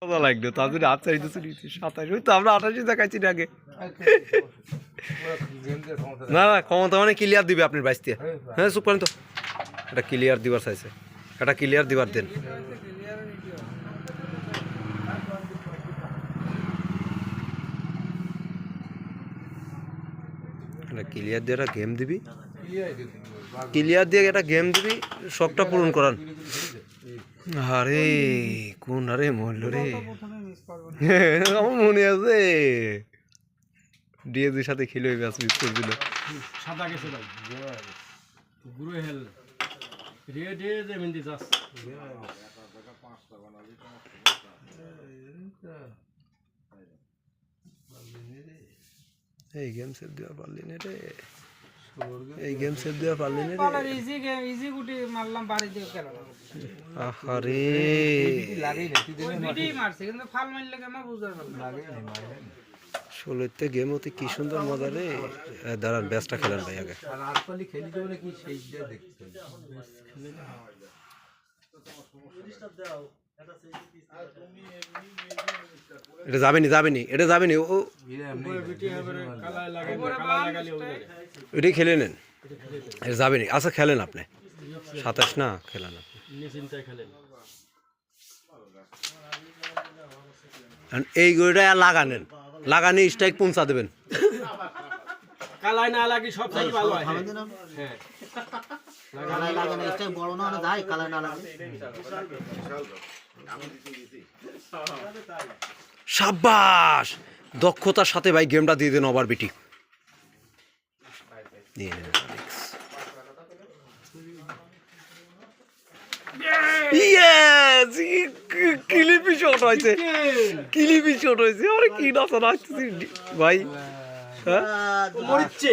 মজা লাগলো তাদের হাত চাই দিচ্ছি 27 ওই তো আমরা 28 দেখাইছি না আগে না না ক্ষমতা মানে ক্লিয়ার দিবে আপনার বাইসতে হ্যাঁ চুপ করেন তো এটা ক্লিয়ার দিবার চাইছে এটা ক্লিয়ার দিবার দেন এটা ক্লিয়ার দিয়ে একটা গেম দিবি ক্লিয়ার দিয়ে একটা গেম দিবি শখটা পূরণ করান আরে কোন আরে মরল রে আমার মনে আছে ডিএসির সাথে খেলে ওই ম্যাচ মিস করে দিল সাদা গেছে ভাই গুরু হেল রে রে রে মিন্দি যাস এই গেম সেভ দেওয়া পারলি না রে এই গেম সেভ দেওয়া পারলি না পালার ইজি গেম ইজি গুটি মারলাম বাড়ি দিয়ে গেল আহারে লাগেই না তুই দিনে বিটি মারছে কিন্তু ফাল মারলে কেন বুঝার পারলাম লাগে না মারে 16তে গেম হতে কি সুন্দর মজা রে দাঁড়ান ব্যাচটা খেলেন ভাই আগে আর আসপালি খেলি দেব নাকি সেইটা দেখতে খেলে না এটা যাবেনি এটা যাবেনি ও বিটি হবে কালা লাগালি এটাই খেলে নেন এটা যাবেনি আচ্ছা খেলেন আপনি 27 না খেলেন আপনি নিশ্চিন্তায় খেলেন এই গড়িটা লাগানেন লাগানি স্ট্রাইক পৌঁছা দেবেন কালাই না লাগি সব থেকে ভালো হয় হ্যাঁ কালাই লাগানো স্টাইল বড় না যায় কালাই না লাগে সাব্বাস দক্ষতার সাথে ভাই গেমটা দিয়ে দেন ওভার বিটি দিয়ে দেন ইয়েস ক্লিপি শট হয়েছে আরে কি নাচা নাচতেছি ভাই হ্যাঁ মরিচ্ছে